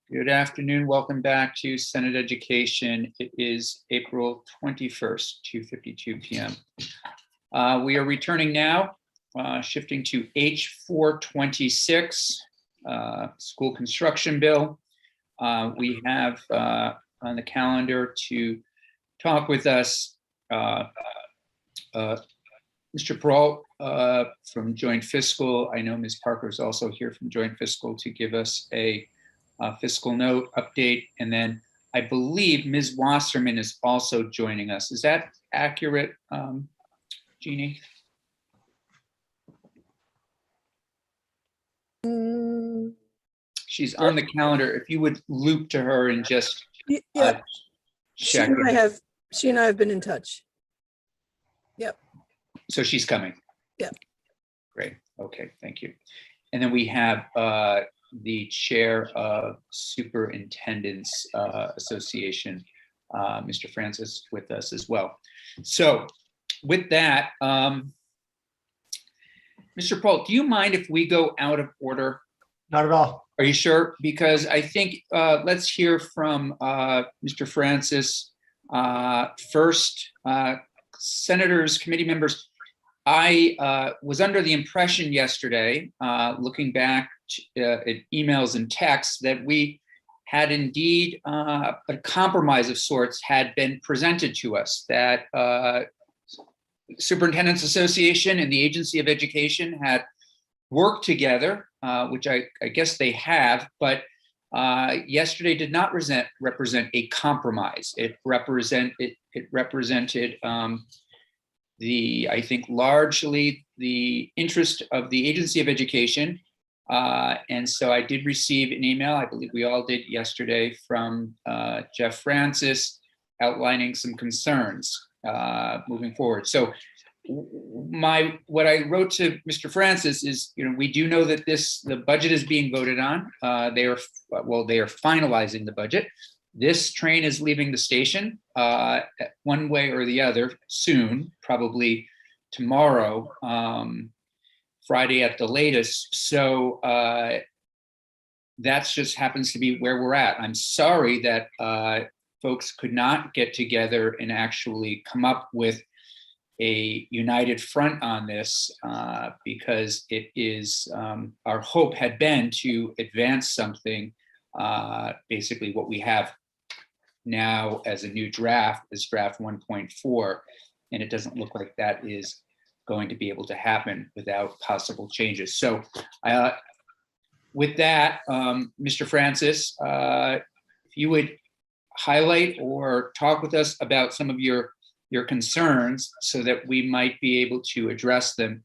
Good afternoon. Welcome back to Senate Education. It is April 21st, 2:52 p.m. We are returning now, shifting to H426, School Construction Bill. We have on the calendar to talk with us Mr. Peralt from Joint Fiscal. I know Ms. Parker is also here from Joint Fiscal to give us a fiscal note update. And then I believe Ms. Wasserman is also joining us. Is that accurate, Jeannie? She's on the calendar. If you would loop to her and just yeah. check. She and I have been in touch. Yep. So she's coming. Yep. Great. Okay. Thank you. And then we have the chair of Superintendents Association, Mr. Francis, with us as well. So with that, Mr. Peralt, do you mind if we go out of order? Not at all. Are you sure? Because I think let's hear from Mr. Francis first. Senators, committee members, I was under the impression yesterday, looking back at emails and texts, that we had indeed a compromise of sorts had been presented to us, that Superintendents Association and the Agency of Education had worked together, which I guess they have, but yesterday did not represent a compromise. It represented I think largely the interest of the Agency of Education. And so I did receive an email, I believe we all did yesterday, from Jeff Francis outlining some concerns moving forward. So what I wrote to Mr. Francis is, we do know that the budget is being voted on. They are finalizing the budget. This train is leaving the station one way or the other soon, probably tomorrow, Friday at the latest. So that's just happens to be where we're at. I'm sorry that folks could not get together and actually come up with a united front on this, because it is our hope had been to advance something, basically what we have now as a new draft, is draft 1.4, and it doesn't look like that is going to be able to happen without possible changes. So with that, Mr. Francis, if you would highlight or talk with us about some of your concerns so that we might be able to address them.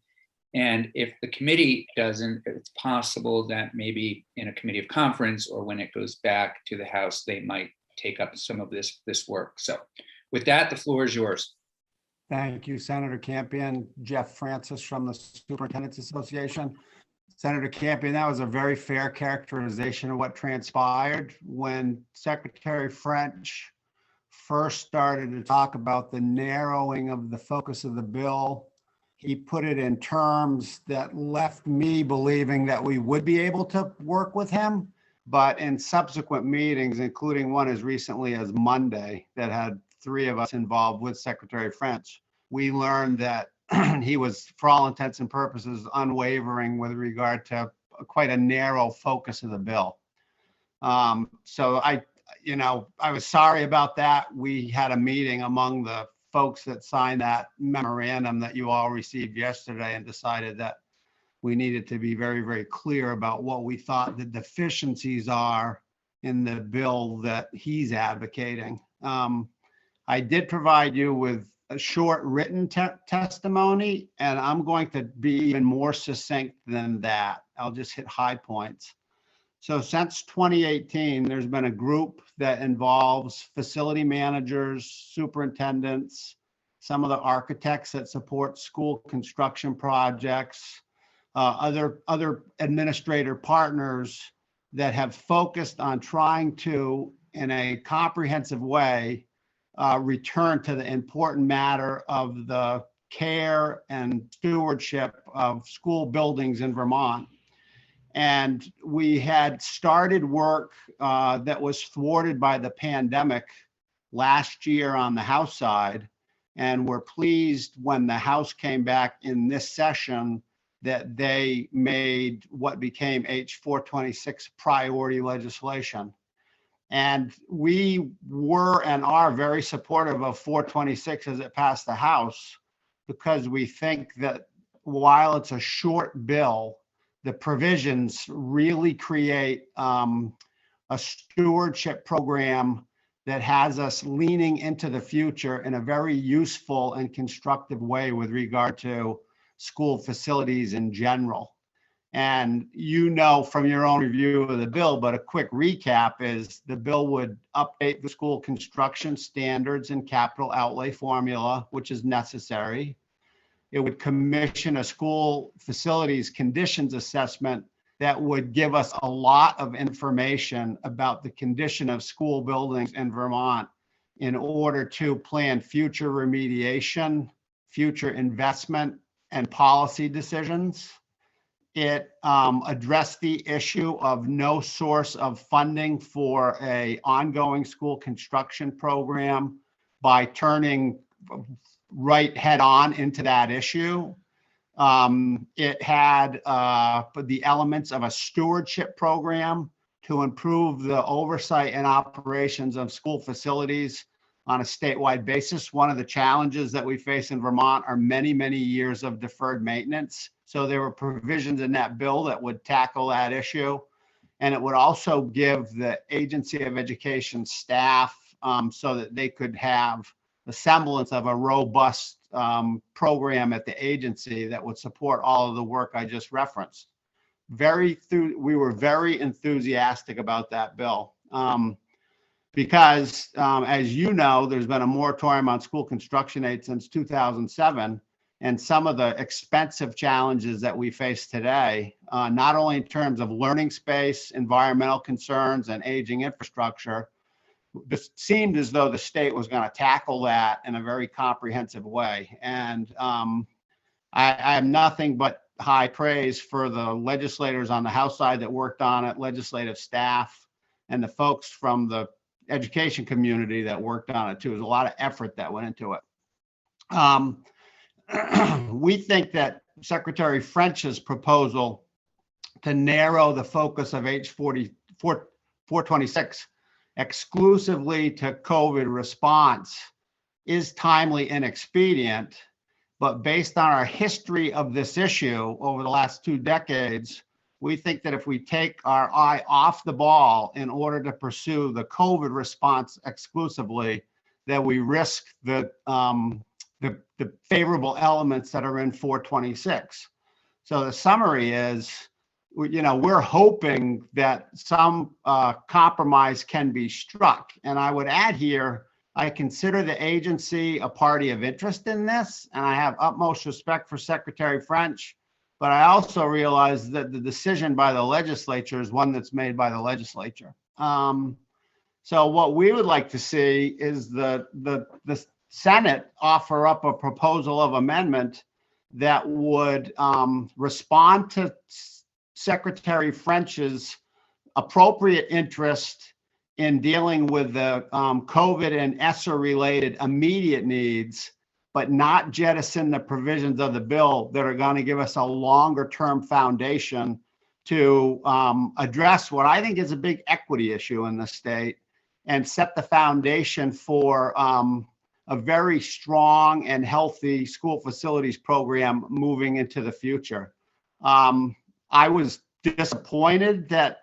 And if the committee doesn't, it's possible that maybe in a committee of conference or when it goes back to the House, they might take up some of this work. So with that, the floor is yours. Thank you, Senator Campion. Jeff Francis from the Superintendents Association. Senator Campion, that was a very fair characterization of what transpired when Secretary French first started to talk about the narrowing of the focus of the bill. He put it in terms that left me believing that we would be able to work with him. But in subsequent meetings, including one as recently as Monday that had 3 of us involved with Secretary French, we learned that he was, for all intents and purposes, unwavering with regard to quite a narrow focus of the bill. So I was sorry about that. We had a meeting among the folks that signed that memorandum that you all received yesterday and decided that we needed to be very, very clear about what we thought the deficiencies are in the bill that he's advocating. I did provide you with a short written testimony, and I'm going to be even more succinct than that. I'll just hit high points. So since 2018, there's been a group that involves facility managers, superintendents, some of the architects that support school construction projects, other administrator partners that have focused on trying to, in a comprehensive way, return to the important matter of the care and stewardship of school buildings in Vermont. And we had started work that was thwarted by the pandemic last year on the House side. And we're pleased when the House came back in this session that they made what became H426 priority legislation. And we were and are very supportive of 426 as it passed the House, because we think that while it's a short bill, the provisions really create a stewardship program that has us leaning into the future in a very useful and constructive way with regard to school facilities in general. And you know from your own review of the bill, but a quick recap is the bill would update the school construction standards and capital outlay formula, which is necessary. It would commission a school facilities conditions assessment that would give us a lot of information about the condition of school buildings in Vermont in order to plan future remediation, future investment, and policy decisions. It addressed the issue of no source of funding for an ongoing school construction program by turning right head on into that issue. It had the elements of a stewardship program to improve the oversight and operations of school facilities on a statewide basis. One of the challenges that we face in Vermont are many, many years of deferred maintenance. So there were provisions in that bill that would tackle that issue. And it would also give the Agency of Education staff so that they could have the semblance of a robust program at the agency that would support all of the work I just referenced. We were very enthusiastic about that bill because, as you know, there's been a moratorium on school construction aid since 2007. And some of the expensive challenges that we face today, not only in terms of learning space, environmental concerns, and aging infrastructure, it seemed as though the state was going to tackle that in a very comprehensive way. And I have nothing but high praise for the legislators on the House side that worked on it, legislative staff, and the folks from the education community that worked on it too. There's a lot of effort that went into it. We think that Secretary French's proposal to narrow the focus of H426 exclusively to COVID response is timely and expedient, but based on our history of this issue over the last 2 decades, we think that if we take our eye off the ball in order to pursue the COVID response exclusively, that we risk the favorable elements that are in 426. So the summary is, we're hoping that some compromise can be struck. And I would add here, I consider the agency a party of interest in this, and I have utmost respect for Secretary French, but I also realize that the decision by the legislature is one that's made by the legislature. So what we would like to see is the Senate offer up a proposal of amendment that would respond to Secretary French's appropriate interest in dealing with the COVID and ESSER related immediate needs, but not jettison the provisions of the bill that are going to give us a longer term foundation to address what I think is a big equity issue in the state and set the foundation for a very strong and healthy school facilities program moving into the future. I was disappointed that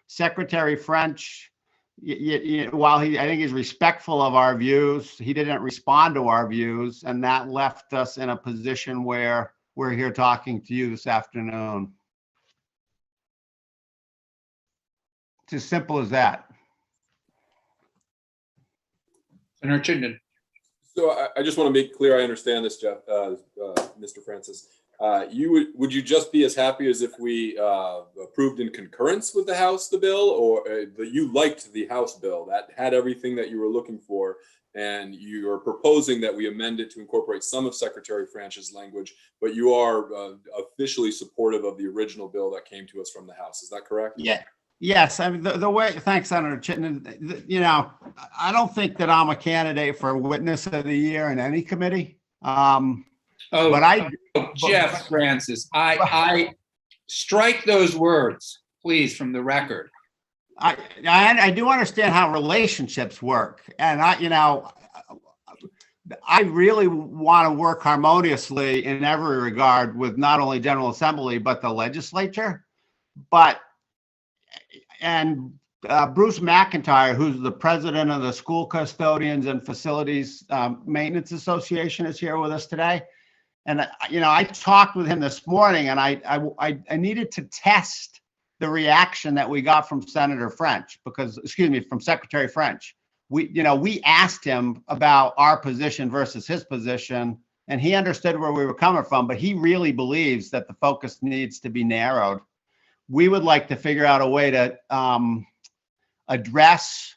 Secretary French, while I think he's respectful of our views, he didn't respond to our views, and that left us in a position where we're here talking to you this afternoon. It's as simple as that. Senator Chittenden. So I just want to make clear I understand this, Jeff, Mr. Francis. Would you just be as happy as if we approved in concurrence with the House the bill, or you liked the House bill that had everything that you were looking for, and you are proposing that we amend it to incorporate some of Secretary French's language, but you are officially supportive of the original bill that came to us from the House. Is that correct? Yeah. Yes, I mean, the way, thanks, Senator Chittenden. You know, I don't think that I'm a candidate for Witness of the Year in any committee. Oh, But I, Jeff Francis, I strike those words, please, from the record. I do understand how relationships work, and I really want to work harmoniously in every regard with not only General Assembly but the legislature. Bruce McIntyre, who's the president of the School Custodians and Facilities Maintenance Association, is here with us today. And I talked with him this morning, and I needed to test the reaction that we got from Senator French, from Secretary French. We asked him about our position versus his position, and he understood where we were coming from, but he really believes that the focus needs to be narrowed. We would like to figure out a way to address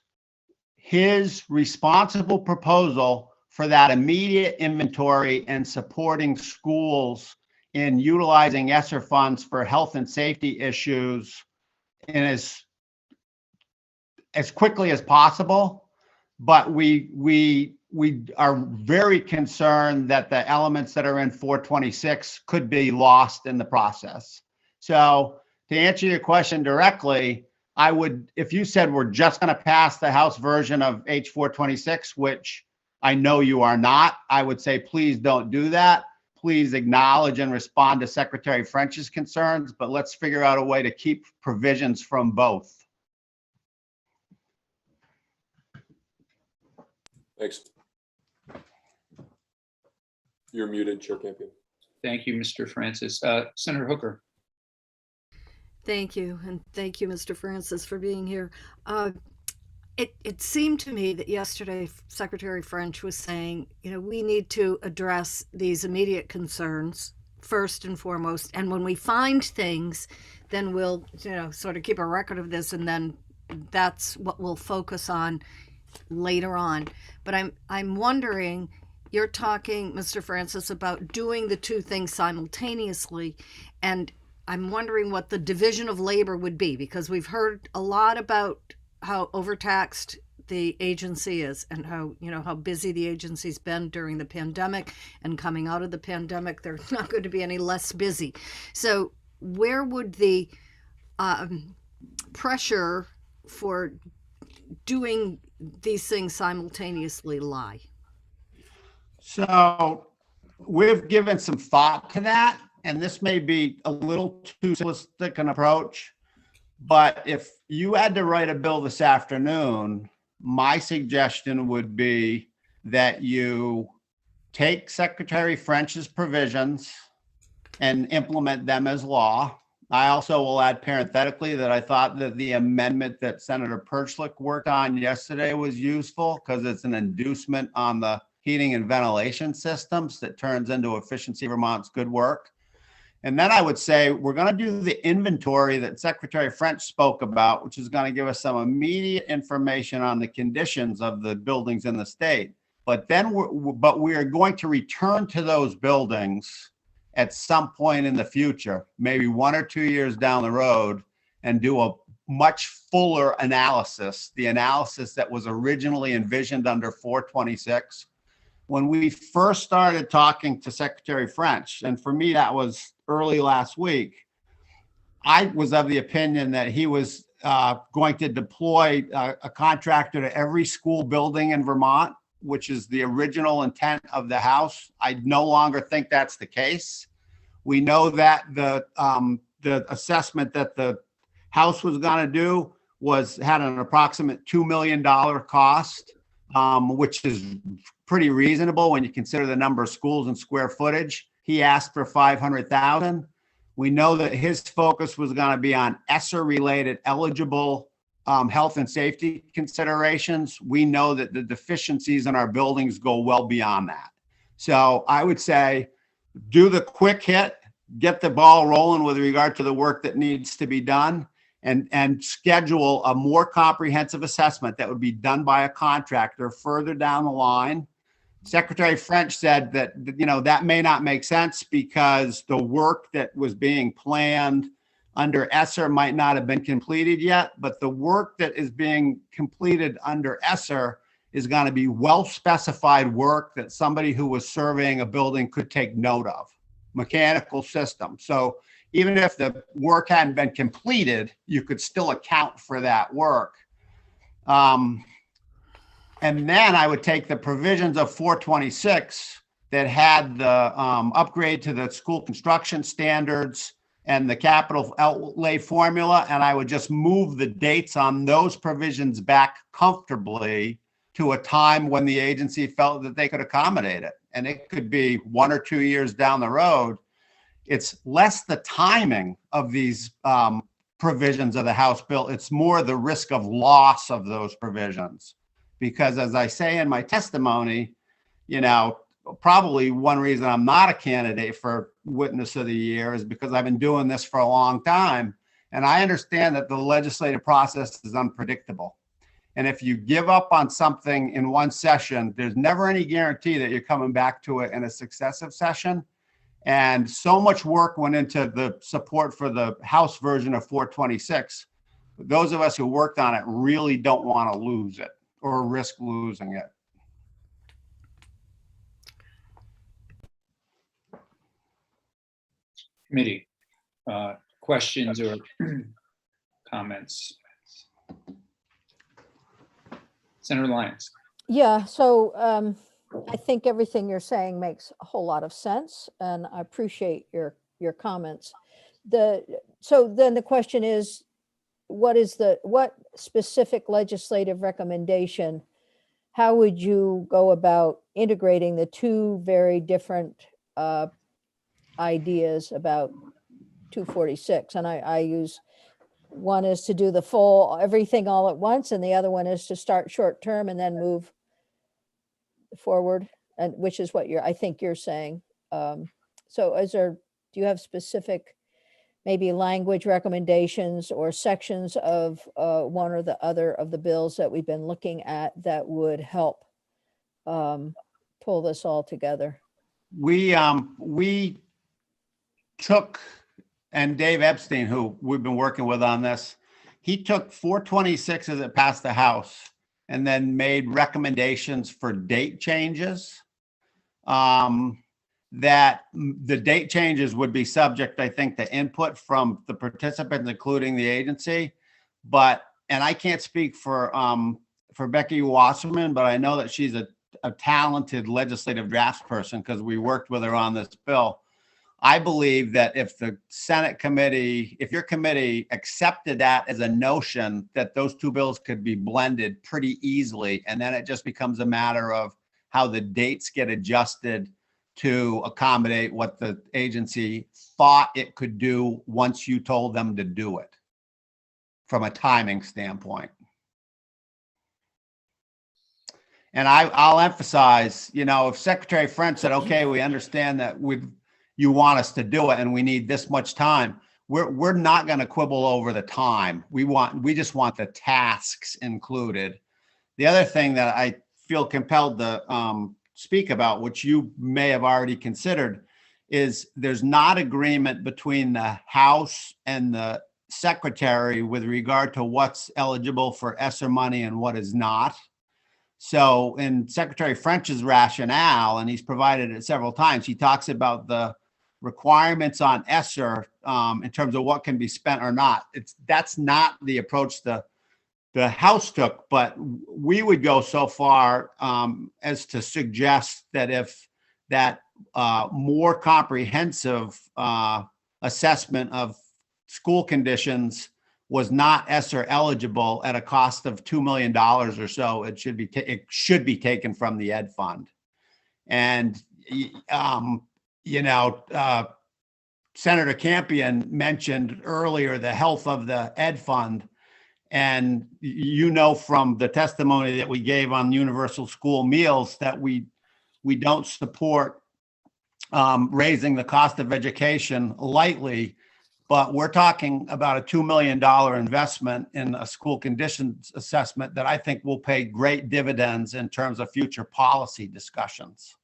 his responsible proposal for that immediate inventory and supporting schools in utilizing ESSER funds for health and safety issues in as quickly as possible. But we are very concerned that the elements that are in 426 could be lost in the process. So to answer your question directly, I would, if you said we're just going to pass the House version of H426, which I know you are not, I would say, please don't do that. Please acknowledge and respond to Secretary French's concerns, but let's figure out a way to keep provisions from both. Thanks. You're muted, Chair Campion. Thank you, Mr. Francis. Senator Hooker. Thank you. And thank you, Mr. Francis, for being here. It seemed to me that yesterday Secretary French was saying, we need to address these immediate concerns first and foremost. And when we find things, then we'll, sort of keep a record of this, and then that's what we'll focus on later on. But I'm wondering, you're talking, Mr. Francis, about doing the two things simultaneously, and I'm wondering what the division of labor would be, because we've heard a lot about how overtaxed the agency is and how busy the agency's been during the pandemic, and coming out of the pandemic, they're not going to be any less busy. So where would the pressure for doing these things simultaneously lie? So we've given some thought to that, and this may be a little too simplistic an approach, but if you had to write a bill this afternoon, my suggestion would be that you take Secretary French's provisions and implement them as law. I also will add parenthetically that I thought that the amendment that Senator Perchlik worked on yesterday was useful, because it's an inducement on the heating and ventilation systems that turns into Efficiency Vermont's good work. And then I would say we're going to do the inventory that Secretary French spoke about, which is going to give us some immediate information on the conditions of the buildings in the state. But then we are going to return to those buildings at some point in the future, maybe 1 or 2 years down the road, and do a much fuller analysis, the analysis that was originally envisioned under 426. When we first started talking to Secretary French, and for me, that was early last week, I was of the opinion that he was going to deploy a contractor to every school building in Vermont, which is the original intent of the House. I no longer think that's the case. We know that the assessment that the House was going to do had an approximate $2 million cost, which is pretty reasonable when you consider the number of schools and square footage. He asked for 500,000. We know that his focus was going to be on ESSER-related eligible health and safety considerations. We know that the deficiencies in our buildings go well beyond that. So I would say do the quick hit, get the ball rolling with regard to the work that needs to be done, and schedule a more comprehensive assessment that would be done by a contractor further down the line. Secretary French said that, that may not make sense because the work that was being planned under ESSER might not have been completed yet, but the work that is being completed under ESSER is going to be well-specified work that somebody who was surveying a building could take note of, mechanical system. So even if the work hadn't been completed, you could still account for that work. And then I would take the provisions of 426 that had the upgrade to the school construction standards and the capital outlay formula, and I would just move the dates on those provisions back comfortably to a time when the agency felt that they could accommodate it. And it could be 1 or 2 years down the road. It's less the timing of these provisions of the House bill. It's more the risk of loss of those provisions. Because as I say in my testimony, probably one reason I'm not a candidate for Witness of the Year is because I've been doing this for a long time. And I understand that the legislative process is unpredictable. And if you give up on something in one session, there's never any guarantee that you're coming back to it in a successive session. And so much work went into the support for the House version of 426. Those of us who worked on it really don't want to lose it or risk losing it. Committee, questions or comments? Senator Lyons. Yeah, so I think everything you're saying makes a whole lot of sense, and I appreciate your comments. So then the question is, what specific legislative recommendation, how would you go about integrating the two very different ideas about 246? And I use, one is to do the full everything all at once, and the other one is to start short term and then move forward, and which is what I think you're saying. So do you have specific maybe language recommendations or sections of one or the other of the bills that we've been looking at that would help pull this all together? We took, and Dave Epstein, who we've been working with on this, he took 426 as it passed the House and then made recommendations for date changes. That the date changes would be subject, I think, to input from the participants, including the agency. And I can't speak for Becky Wasserman, but I know that she's a talented legislative draftsperson because we worked with her on this bill. I believe that if the Senate committee, if your committee accepted that as a notion, that those two bills could be blended pretty easily. And then it just becomes a matter of how the dates get adjusted to accommodate what the agency thought it could do once you told them to do it from a timing standpoint. And I'll emphasize, if Secretary French said, okay, we understand that you want us to do it and we need this much time, we're not going to quibble over the time. We just want the tasks included. The other thing that I feel compelled to speak about, which you may have already considered, is there's not agreement between the House and the Secretary with regard to what's eligible for ESSER money and what is not. So in Secretary French's rationale, and he's provided it several times, he talks about the requirements on ESSER in terms of what can be spent or not. That's not the approach the House took, but we would go so far as to suggest that if that more comprehensive assessment of school conditions was not ESSER eligible at a cost of $2 million or so, it should be taken from the Ed Fund. And Senator Campion mentioned earlier the health of the Ed Fund. And from the testimony that we gave on universal school meals that we don't support raising the cost of education lightly. But we're talking about a $2 million investment in a school conditions assessment that I think will pay great dividends in terms of future policy discussions.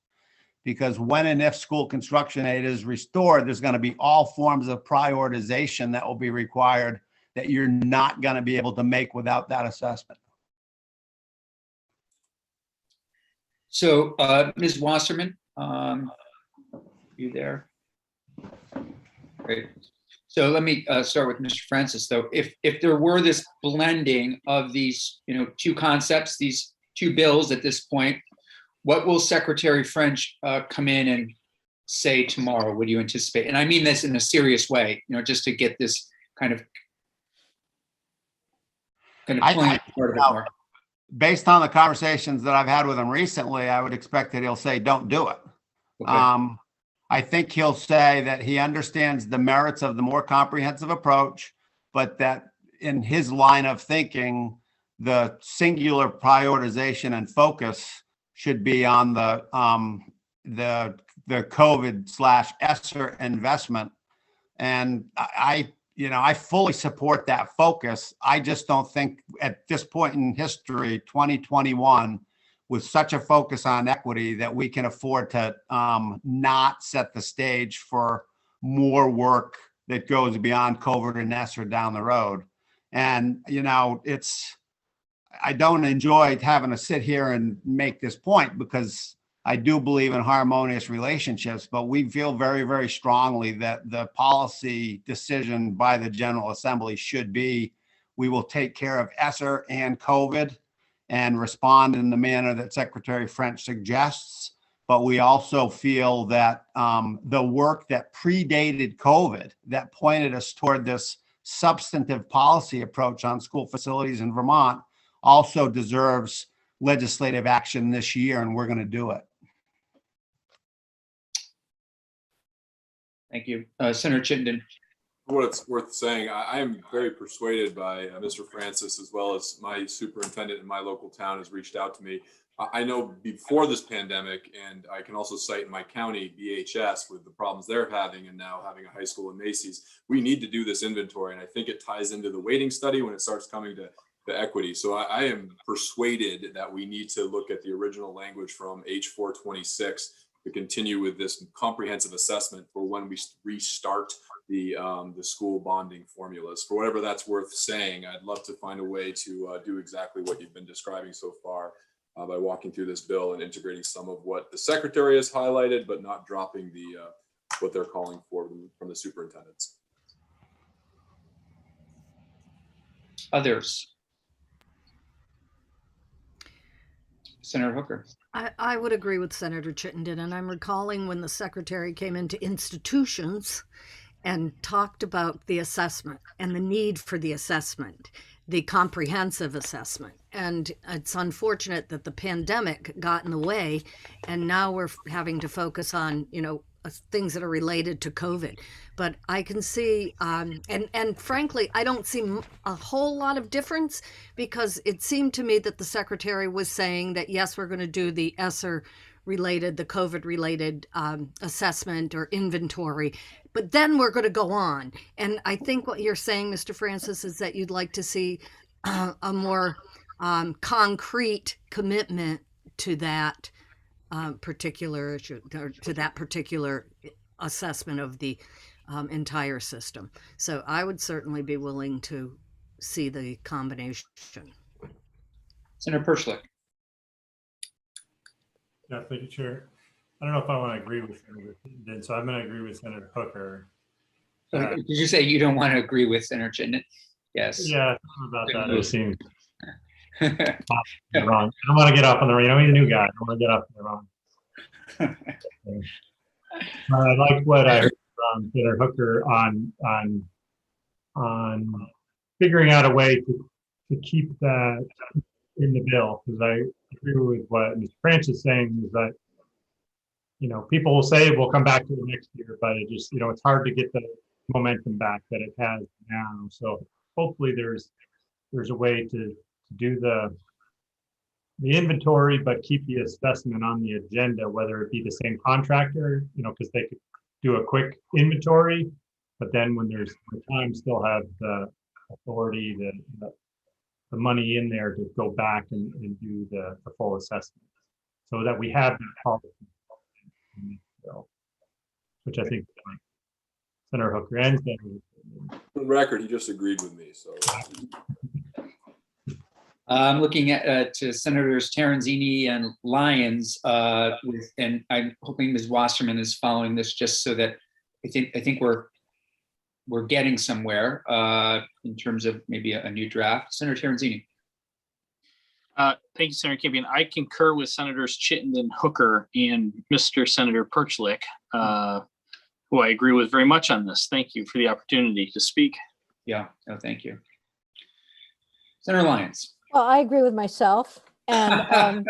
Because when and if school construction aid is restored, there's going to be all forms of prioritization that will be required that you're not going to be able to make without that assessment. So, Ms. Wasserman, you there? Great. So let me start with Mr. Francis, though. If there were this blending of these, two concepts, these two bills at this point, what will Secretary French come in and say tomorrow? Would you anticipate? And I mean this in a serious way, just to get this kind of pulling apart a bit more. Based on the conversations that I've had with him recently, I would expect that he'll say, don't do it. Okay. I think he'll say that he understands the merits of the more comprehensive approach, but that in his line of thinking, the singular prioritization and focus should be on the COVID/ESSER investment. And I fully support that focus. I just don't think at this point in history, 2021, with such a focus on equity, that we can afford to not set the stage for more work that goes beyond COVID and ESSER down the road. And, I don't enjoy having to sit here and make this point because I do believe in harmonious relationships, but we feel very, very strongly that the policy decision by the General Assembly should be, we will take care of ESSER and COVID and respond in the manner that Secretary French suggests. But we also feel that the work that predated COVID, that pointed us toward this substantive policy approach on school facilities in Vermont, also deserves legislative action this year, and we're going to do it. Thank you. Senator Chittenden. For what it's worth saying, I am very persuaded by Mr. Francis, as well as my superintendent in my local town has reached out to me. I know before this pandemic, and I can also cite in my county, BHS, with the problems they're having, and now having a high school in Macy's, we need to do this inventory. And I think it ties into the weighting study when it starts coming to equity. So I am persuaded that we need to look at the original language from H426 to continue with this comprehensive assessment for when we restart the school bonding formulas. For whatever that's worth saying, I'd love to find a way to do exactly what you've been describing so far by walking through this bill and integrating some of what the secretary has highlighted, but not dropping the what they're calling for from the superintendents. Others. Senator Hooker. I would agree with Senator Chittenden, and I'm recalling when the secretary came into institutions and talked about the assessment and the need for the assessment, the comprehensive assessment. And it's unfortunate that the pandemic got in the way, and now we're having to focus on, things that are related to COVID. But I can see, and frankly, I don't see a whole lot of difference, because it seemed to me that the secretary was saying that, yes, we're going to do the ESSER related, the COVID related assessment or inventory, but then we're going to go on. And I think what you're saying, Mr. Francis, is that you'd like to see a more concrete commitment to that particular issue, or to that particular assessment of the entire system. So I would certainly be willing to see the combination. Senator Perschlick. Yeah, thank you, Chair. I don't know if I want to agree with Senator Chittenden, so I'm going to agree with Senator Hooker. Did you say you don't want to agree with Senator Chittenden? Yes. Yeah, about that. It seems wrong. I don't want to get off on the wrong. He's a new guy. I don't want to get off on the wrong. I like what I heard from Senator Hooker on figuring out a way to keep that in the bill, because I agree with what Mr. Francis is saying, is that people will say we'll come back to it next year, but it just it's hard to get the momentum back that it has now. So hopefully there's a way to do the inventory, but keep the assessment on the agenda, whether it be the same contractor, because they could do a quick inventory But then when the time still have the authority, the money in there to go back and do the full assessment. So that we have that policy in this bill, which I think Senator Hooker and Senator. For the record, he just agreed with me, so. I'm looking at to Senators Terenzini and Lyons, and I'm hoping Ms. Wasserman is following this just so that I think we're getting somewhere in terms of maybe a new draft. Senator Terenzini. Thank you, Senator Campion. I concur with Senators Chittenden, Hooker, and Mr. Senator Perchlik, who I agree with very much on this. Thank you for the opportunity to speak. Yeah, no, thank you. Senator Lyons. Well, I agree with myself. And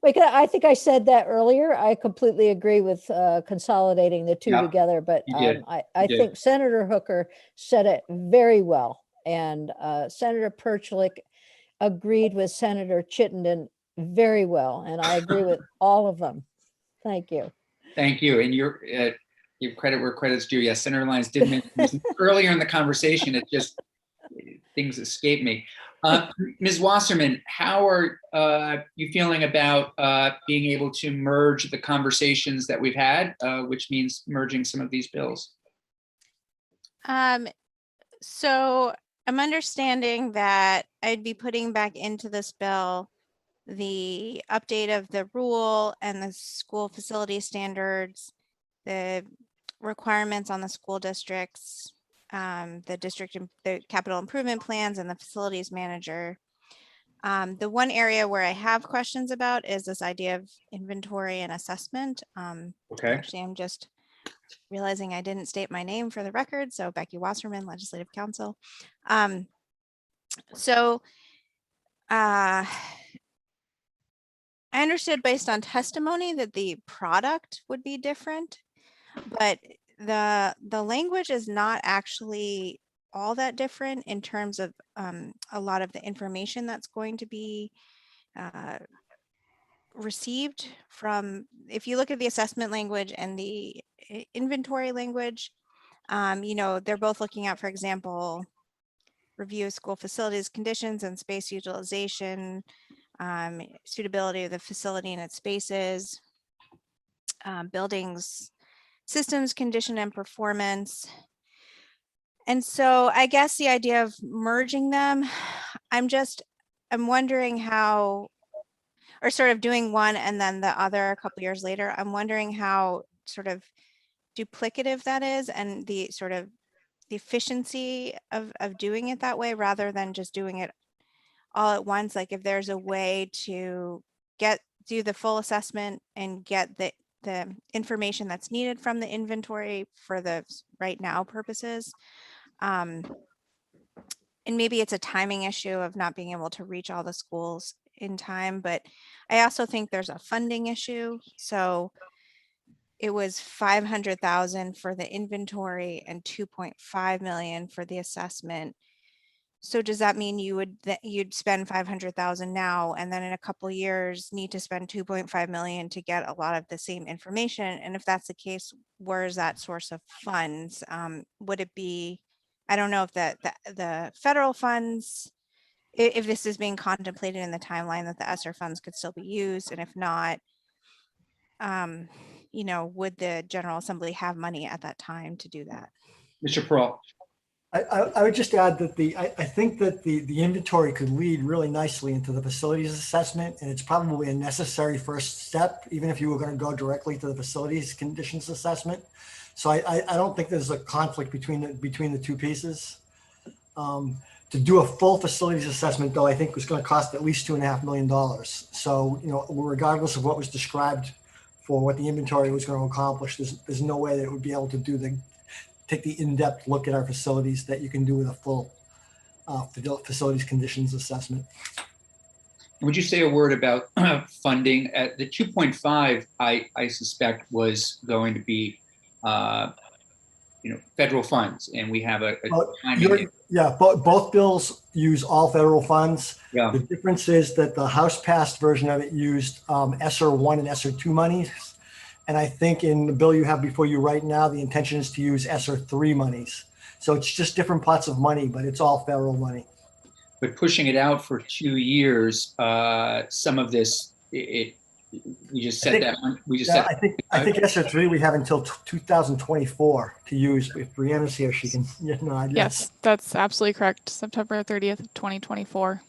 because I think I said that earlier. I completely agree with consolidating the two Yeah, together. But you did. I did. think Senator Hooker said it very well. And Senator Perchlik agreed with Senator Chittenden very well. And I agree with all of them. Thank you. Thank you. And your give credit where credit's due. Yes, Senator Lyons did mention this earlier in the conversation. It just things escape me. Ms. Wasserman, how are you feeling about being able to merge the conversations that we've had, which means merging some of these bills? So I'm understanding that I'd be putting back into this bill the update of the rule and the school facility standards, the requirements on the school districts, the capital improvement plans, and the facilities manager. The one area where I have questions about is this idea of inventory and assessment. Okay. Actually, I'm just realizing I didn't state my name for the record. So Becky Wasserman, Legislative Counsel. I understood based on testimony that the product would be different, but the language is not actually all that different in terms of a lot of the information that's going to be received from, if you look at the assessment language and the inventory language, they're both looking at, for example, review of school facilities conditions and space utilization, suitability of the facility and its spaces, buildings, systems condition and performance. And so I guess the idea of merging them, I'm wondering how, or sort of doing one and then the other a couple years later, I'm wondering how sort of duplicative that is and the sort of the efficiency of doing it that way rather than just doing it all at once. Like if there's a way to do the full assessment and get the information that's needed from the inventory for the right now purposes. And maybe it's a timing issue of not being able to reach all the schools in time, but I also think there's a funding issue. So it was 500,000 for the inventory and 2.5 million for the assessment. So does that mean you'd spend 500,000 now and then in a couple of years need to spend 2.5 million to get a lot of the same information? And if that's the case, where is that source of funds? Would it be, I don't know if the federal funds, if this is being contemplated in the timeline that the ESSER funds could still be used, and if not, would the General Assembly have money at that time to do that? Mr. Pearl. I would just add that I think that the inventory could lead really nicely into the facilities assessment, and it's probably a necessary first step, even if you were going to go directly to the facilities conditions assessment. So I don't think there's a conflict between the two pieces. To do a full facilities assessment, though, I think was going to cost at least $2.5 million. So, regardless of what was described for what the inventory was going to accomplish, there's no way that it would be able to take the in-depth look at our facilities that you can do with a full facilities conditions assessment. Would you say a word about funding? At the 2.5, I suspect was going to be, federal funds, and we have a timing. Yeah, both bills use all federal funds. Yeah. The difference is that the House passed version of it used ESSER 1 and ESSER 2 monies, And I think in the bill you have before you right now, the intention is to use ESSER 3 monies. So it's just different pots of money, but it's all federal money. But pushing it out for 2 years, some of this, we just I said think- that, we just Yeah, said. I think ESSER 3, we have until 2024 to use. If Brianna's here, she can, Yes, that's absolutely correct. September 30th, 2024.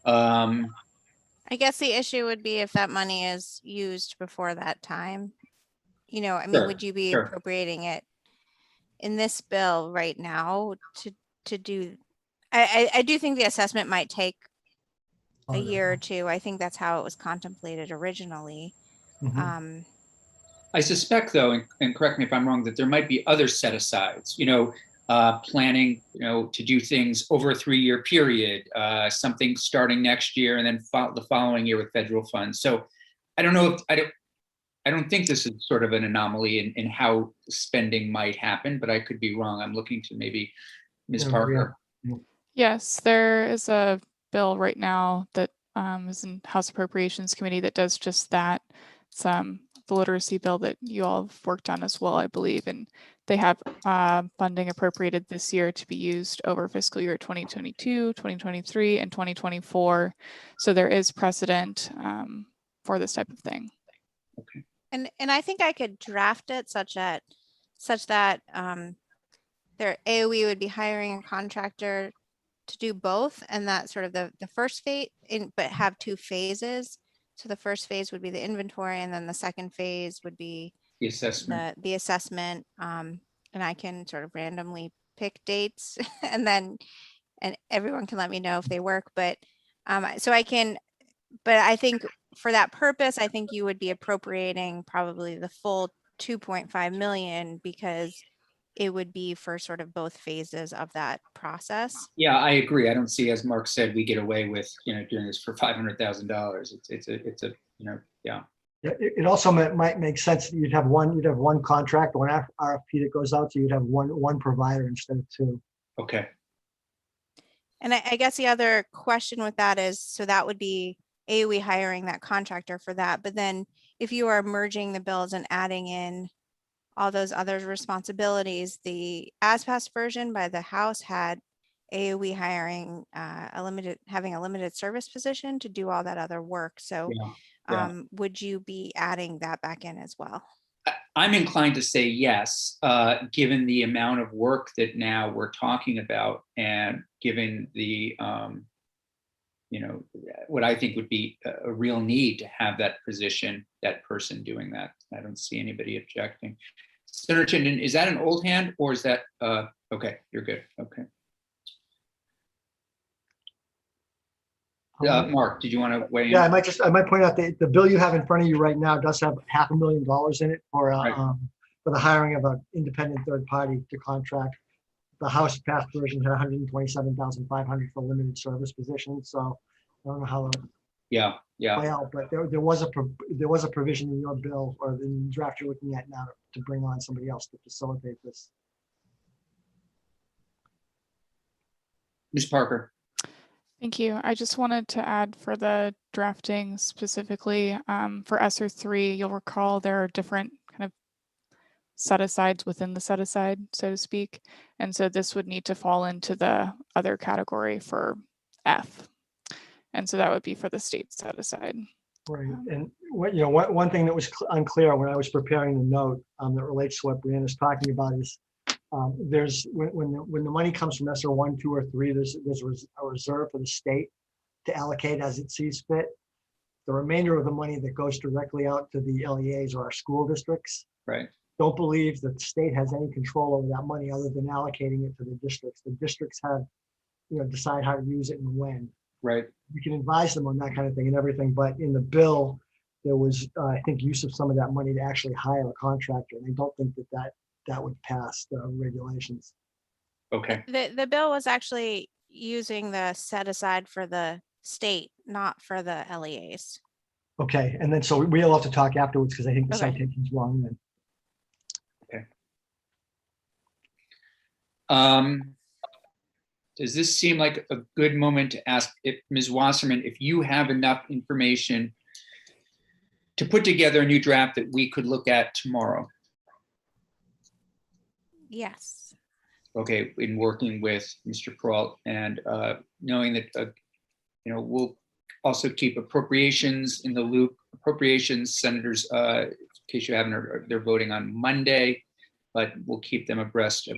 I guess the issue would be if that money is used before that time. I mean, Sure, would you be sure. appropriating it in this bill right now to do? I do think the assessment might take a year or two. I think that's how it was contemplated originally. Mhm. I suspect though, and correct me if I'm wrong, that there might be other set asides, planning, to do things over a 3-year period, something starting next year and then the following year with federal funds. So I don't know if, I don't think this is sort of an anomaly in how spending might happen, but I could be wrong. I'm looking to maybe Ms. Yeah, Parker. Yes, there is a bill right now that is in House Appropriations Committee that does just that. It's the literacy bill that you all have worked on as well, I believe, and they have funding appropriated this year to be used over fiscal year 2022, 2023, and 2024. So there is precedent for this type of thing. And I think I could draft it such that their AOE would be hiring a contractor to do both, and that sort of the first phase but have 2 phases. So the first phase would be the inventory, and then the second phase would be The assessment. the assessment. And I can sort of randomly pick dates and everyone can let me know if they work, but I think for that purpose, I think you would be appropriating probably the full 2.5 million, because it would be for sort of both phases of that process. Yeah, I agree. I don't see, as Mark said, we get away with, doing this for $500,000. It's a, yeah. Yeah, it also might make sense that you'd have one contract, one RFP that goes out, so you'd have one provider instead of 2. Okay. And I guess the other question with that is, so that would be AOE hiring that contractor for that. But then if you are merging the bills and adding in all those other responsibilities, the as-passed version by the House had AOE hiring having a limited service position to do all that other work. So Yeah. would you be adding that back in as well? I'm inclined to say yes, given the amount of work that now we're talking about, and given the, what I think would be a real need to have that person doing that. I don't see anybody objecting. Senator Chittenden, is that an old hand, or is that, okay, you're good, okay. Mark, did you want to weigh in? Yeah, I might point out that the bill you have in front of you right now does have $500,000 in it for the hiring of an independent third party to contract. The House passed version had $127,500 for limited service positions. So I don't know how that Yeah. play out, but there was a provision in your bill, or the draft you're looking at now, to bring on somebody else to facilitate this. Ms. Parker. Thank you. I just wanted to add for the drafting specifically for ESSER 3, you'll recall there are different kind of set asides within the set aside, so to speak. And so this would need to fall into the other category for F. And so that would be for the state set aside. Right. And one thing that was unclear when I was preparing the note that relates to what Brianna's talking about is there's when the money comes from ESSER 1, 2, or 3, there's a reserve for the state to allocate as it sees fit. The remainder of the money that goes directly out to the LEAs or our school districts. Right. Don't believe that the state has any control over that money other than allocating it to the districts. The districts have, decide how to use it and when. Right. You can advise them on that kind of thing and everything, but in the bill, there was, I think, use of some of that money to actually hire a contractor. And I don't think that would pass the regulations. Okay. The bill was actually using the set aside for the state, not for the LEAs. Okay, and then so we'll have to talk afterwards because I think the Okay. citation's wrong then. Does this seem like a good moment to ask if Ms. Wasserman, if you have enough information to put together a new draft that we could look at tomorrow. Yes. Okay, in working with Mr. Peralt and knowing that, we'll also keep appropriations in the loop. Appropriations, senators, in case you haven't, they're voting on Monday, but we'll keep them abreast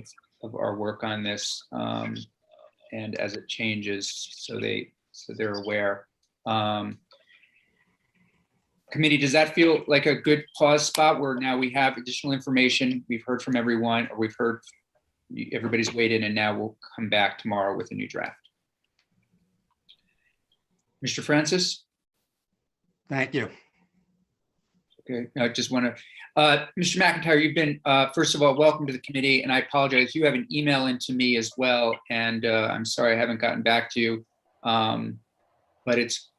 of our work on this. And as it changes, so they're aware. Committee, does that feel like a good pause spot where now we have additional information? We've heard from everyone, or we've heard everybody's weighed in, and now we'll come back tomorrow with a new draft. Mr. Francis? Thank you. Okay, I just want to, Mr. McIntyre, you've been, first of all, welcome to the committee, and I apologize. You have an email into me as well, and I'm sorry I haven't gotten back to you, but it's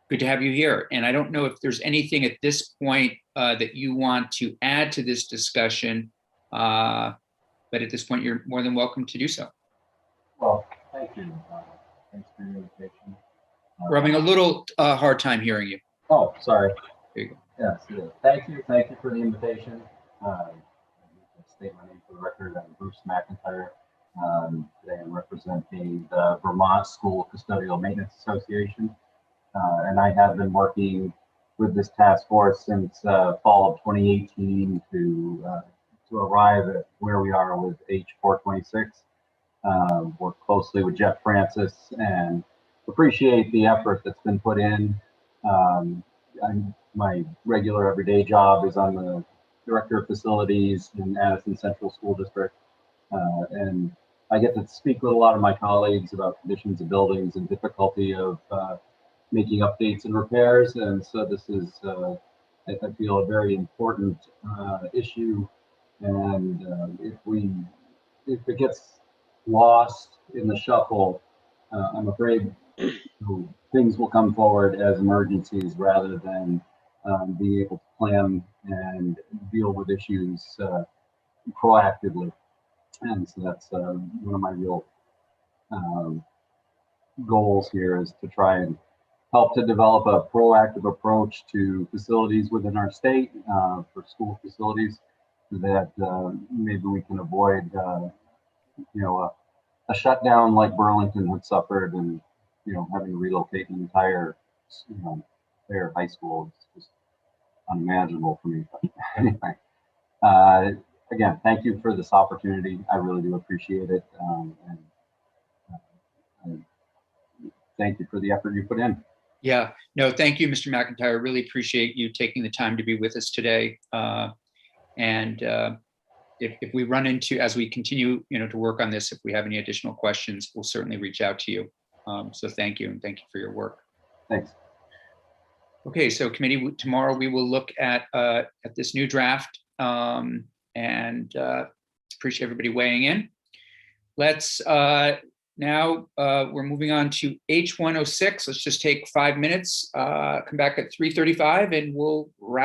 good to have you here. And I don't know if there's anything at this point that you want to add to this discussion, but at this point, you're more than welcome to do so. Well, thank you. Thanks for your invitation. We're having a little hard time hearing you. Oh, sorry. There you go. Yes, yeah. Thank you. Thank you for the invitation. I state my name for the record. I'm Bruce McIntyre. Today I'm representing the Vermont School Custodial Maintenance Association. And I have been working with this task force since fall of 2018 to arrive at where we are with H426. Work closely with Jeff Francis and appreciate the effort that's been put in. My regular everyday job is I'm the Director of Facilities in Addison Central School District. And I get to speak with a lot of my colleagues about conditions of buildings and difficulty of making updates and repairs. And so this is, I feel, a very important issue. And if it gets lost in the shuffle, I'm afraid things will come forward as emergencies rather than being able to plan and deal with issues proactively. And so that's one of my real goals here, is to try and help to develop a proactive approach to facilities within our state for school facilities, that maybe we can avoid a shutdown like Burlington had suffered, and having to relocate an entire their high school is just unimaginable for me. But anyway, again, thank you for this opportunity. I really do appreciate it, and thank you for the effort you put in. Yeah, no, thank you, Mr. McIntyre. Really appreciate you taking the time to be with us today. And if we run into, as we continue, to work on this, if we have any additional questions, we'll certainly reach out to you. So thank you, and thank you for your work. Thanks. Okay, so committee, tomorrow we will look at this new draft, and appreciate everybody weighing in. Let's now we're moving on to H106. Let's just take 5 minutes, come back at 3:35, and we'll wrap